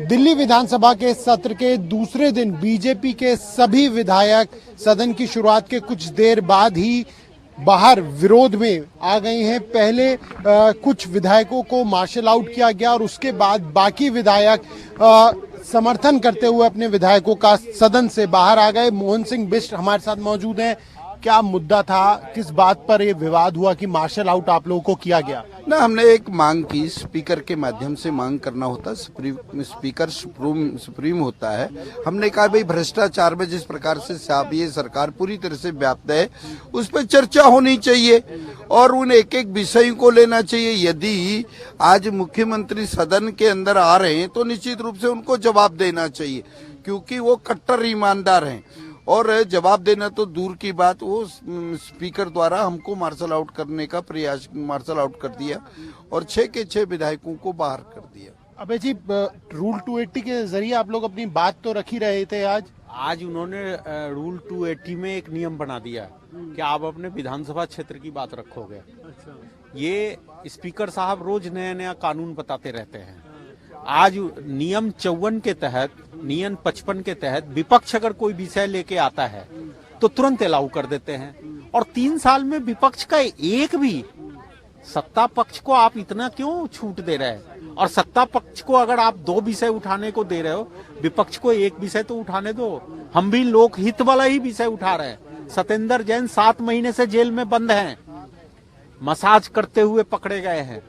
दिल्ली विधानसभा के सत्र के दूसरे दिन बीजेपी के सभी विधायक सदन की शुरुआत के कुछ देर बाद ही बाहर विरोध में आ गए हैं। पहले कुछ विधायकों को मार्शल आउट किया गया और उसके बाद बाकी विधायक समर्थन करते हुए अपने विधायकों का सदन से बाहर आ गए। मोहन सिंह बिष्ट हमारे साथ मौजूद हैं। क्या मुद्दा था, किस बात पर यह विवाद हुआ कि मार्शल आउट आप लोगों को किया गया? ना, हमने एक मांग की, स्पीकर के माध्यम से मांग करना होता, स्पीकर सुप्रीम होता है। हमने कहा भाई भ्रष्टाचार में जिस प्रकार से ये सरकार पूरी तरह से व्याप्त है उस पर चर्चा होनी चाहिए और उन एक एक विषय को लेना चाहिए। यदि आज मुख्यमंत्री सदन के अंदर आ रहे हैं तो निश्चित रूप से उनको जवाब देना चाहिए, क्योंकि वो कट्टर ईमानदार हैं। और जवाब देना तो दूर की बात, वो स्पीकर द्वारा हमको मार्शल आउट करने का प्रयास, मार्शल आउट कर दिया और 6 के 6 विधायकों को बाहर कर दिया। अबे जी, रूल 280 के जरिए आप लोग अपनी बात तो रख ही रहे थे। आज उन्होंने रूल 280 में एक नियम बना दिया कि आप अपने विधानसभा क्षेत्र की बात रखोगे। अच्छा। ये स्पीकर साहब रोज नया नया कानून बताते रहते हैं। आज नियम 54 के तहत, नियम 55 के तहत विपक्ष अगर कोई विषय लेके आता है तो तुरंत अलाउ कर देते हैं। और 3 साल में विपक्ष का एक भी, सत्ता पक्ष को आप इतना क्यों छूट दे रहे हैं? और सत्ता पक्ष को अगर आप 2 विषय उठाने को दे रहे हो, विपक्ष को एक विषय तो उठाने दो। हम भी लोकहित वाला ही विषय उठा रहे हैं। सत्येंद्र जैन 7 महीने से जेल में बंद हैं, मसाज करते हुए पकड़े गए हैं,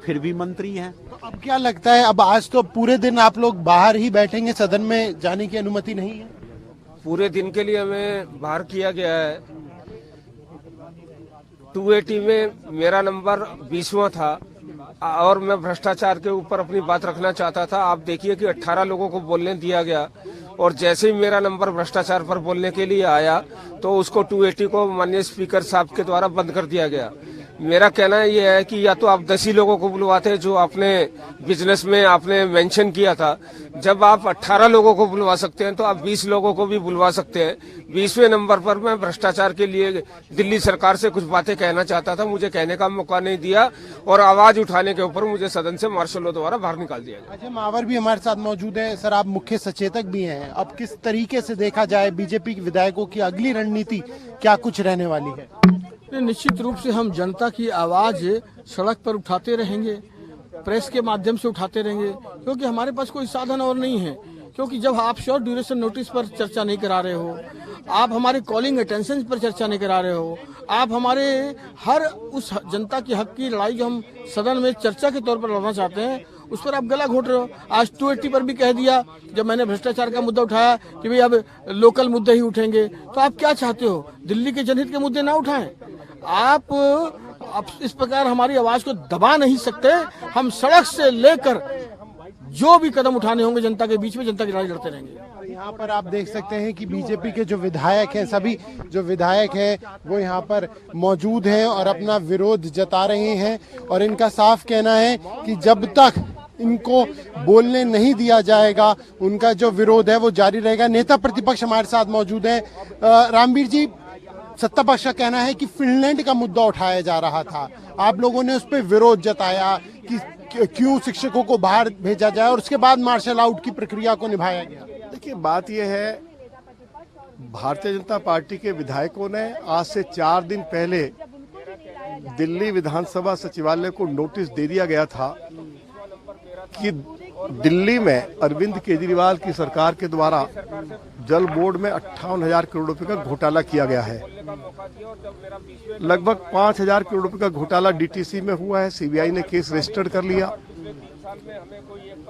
फिर भी मंत्री हैं। तो अब क्या लगता है, अब आज तो पूरे दिन आप लोग बाहर ही बैठेंगे, सदन में जाने की अनुमति नहीं है? पूरे दिन के लिए हमें बाहर किया गया है। 280 में मेरा नंबर 20वां था और मैं भ्रष्टाचार के ऊपर अपनी बात रखना चाहता था। आप देखिए कि 18 लोगों को बोलने दिया गया और जैसे ही मेरा नंबर भ्रष्टाचार पर बोलने के लिए आया तो उसको 280 को माननीय स्पीकर साहब के द्वारा बंद कर दिया गया। मेरा कहना यह है कि या तो आप 10 ही लोगों को बुलवाते जो आपने बिजनेस में आपने मेंशन किया था। जब आप 18 लोगों को बुलवा सकते हैं तो आप 20 लोगों को भी बुलवा सकते हैं। 20वें नंबर पर मैं भ्रष्टाचार के लिए दिल्ली सरकार से कुछ बातें कहना चाहता था, मुझे कहने का मौका नहीं दिया और आवाज उठाने के ऊपर मुझे सदन से मार्शल लॉ द्वारा बाहर निकाल दिया गया। अजय मावर भी हमारे साथ मौजूद है। सर, आप मुख्य सचेतक भी हैं। अब किस तरीके से देखा जाए बीजेपी के विधायकों की अगली रणनीति क्या कुछ रहने वाली है? निश्चित रूप से हम जनता की आवाज सड़क पर उठाते रहेंगे, प्रेस के माध्यम से उठाते रहेंगे, क्योंकि हमारे पास कोई साधन और नहीं है। क्योंकि जब आप शॉर्ट ड्यूरेशन नोटिस पर चर्चा नहीं करा रहे हो, आप हमारे कॉलिंग अटेंशन पर चर्चा नहीं करा रहे हो, आप हमारे हर उस जनता की हक की लड़ाई जो हम सदन में चर्चा के तौर पर लड़ना चाहते हैं उस पर आप गला घोट रहे हो। आज 280 पर भी कह दिया, जब मैंने भ्रष्टाचार का मुद्दा उठाया कि भाई अब लोकल मुद्दे ही उठेंगे, तो आप क्या चाहते हो? दिल्ली के जनहित के मुद्दे ना उठाएं? आप इस प्रकार हमारी आवाज को दबा नहीं सकते। हम सड़क से लेकर जो भी कदम उठाने होंगे जनता के बीच में जनता की लड़ाई लड़ते रहेंगे। यहाँ पर आप देख सकते हैं कि बीजेपी के जो विधायक हैं, सभी जो विधायक हैं वो यहाँ पर मौजूद हैं और अपना विरोध जता रहे हैं। और इनका साफ कहना है कि जब तक इनको बोलने नहीं दिया जाएगा उनका जो विरोध है वो जारी रहेगा। नेता प्रतिपक्ष हमारे साथ मौजूद है। रामवीर जी, सत्ता पक्ष का कहना है कि फिनलैंड का मुद्दा उठाया जा रहा था, आप लोगों ने उस पर विरोध जताया कि क्यों शिक्षकों को बाहर भेजा जाए और उसके बाद मार्शल आउट की प्रक्रिया को निभाया गया। देखिए, बात यह है, भारतीय जनता पार्टी के विधायकों ने आज से 4 दिन पहले दिल्ली विधानसभा सचिवालय को नोटिस दे दिया गया था कि दिल्ली में अरविंद केजरीवाल की सरकार के द्वारा जल बोर्ड में 58,000 करोड़ रुपए का घोटाला किया गया है। लगभग 5,000 करोड़ रुपए का घोटाला डीटीसी में हुआ है। सीबीआई ने केस रजिस्टर्ड कर लिया।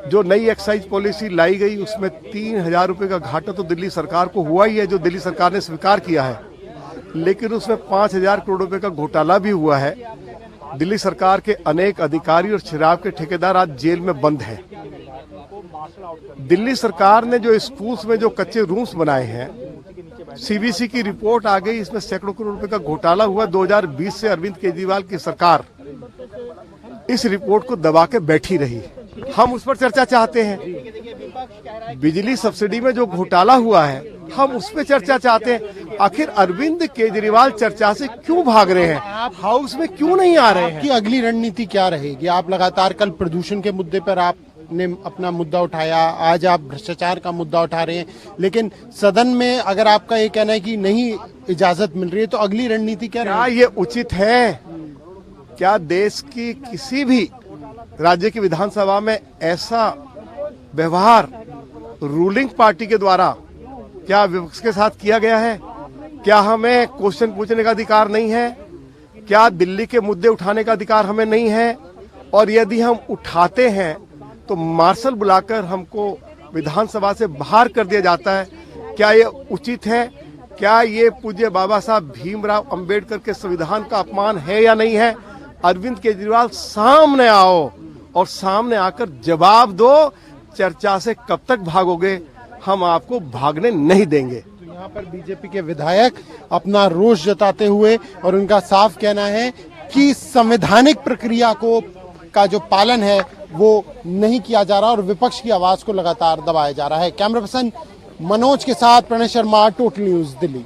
जो नई एक्साइज पॉलिसी लाई गई उसमें 3,000 रुपए का घाटा तो दिल्ली सरकार को हुआ ही है, जो दिल्ली सरकार ने स्वीकार किया है, लेकिन उसमें 5,000 करोड़ रुपए का घोटाला भी हुआ है। दिल्ली सरकार के अनेक अधिकारी और शराब के ठेकेदार आज जेल में बंद हैं। दिल्ली सरकार ने जो स्कूल्स में जो कच्चे रूम्स बनाए हैं, सीबीसी की रिपोर्ट आ गई, इसमें सैकड़ों करोड़ रुपए का घोटाला हुआ। 2020 से अरविंद केजरीवाल की सरकार इस रिपोर्ट को दबा के बैठी रही। हम उस पर चर्चा चाहते हैं। बिजली सब्सिडी में जो घोटाला हुआ है हम उस पर चर्चा चाहते हैं। आखिर अरविंद केजरीवाल चर्चा से क्यों भाग रहे हैं? आप हाउस में क्यों नहीं आ रहे हैं? आपकी अगली रणनीति क्या रहेगी? आप लगातार कल प्रदूषण के मुद्दे पर आप ने अपना मुद्दा उठाया, आज आप भ्रष्टाचार का मुद्दा उठा रहे हैं, लेकिन सदन में अगर आपका ये कहना है कि नहीं इजाजत मिल रही है तो अगली रणनीति क्या क्या रहेगी? ये उचित है? क्या देश की किसी भी राज्य की विधानसभा में ऐसा व्यवहार रूलिंग पार्टी के द्वारा क्या विपक्ष के साथ किया गया है? क्या हमें क्वेश्चन पूछने का अधिकार नहीं है? क्या दिल्ली के मुद्दे उठाने का अधिकार हमें नहीं है? और यदि हम उठाते हैं तो मार्शल बुलाकर हमको विधानसभा से बाहर कर दिया जाता है। क्या ये उचित है? क्या ये पूज्य बाबा साहब भीमराव अंबेडकर के संविधान का अपमान है या नहीं है? अरविंद केजरीवाल सामने आओ और सामने आकर जवाब दो। चर्चा से कब तक भागोगे? हम आपको भागने नहीं देंगे। यहाँ पर बीजेपी के विधायक अपना रोष जताते हुए और उनका साफ कहना है कि संवैधानिक प्रक्रिया का जो पालन है वो नहीं किया जा रहा और विपक्ष की आवाज को लगातार दबाया जा रहा है। कैमरा पर्सन मनोज के साथ प्रणय शर्मा, टोटल न्यूज दिल्ली।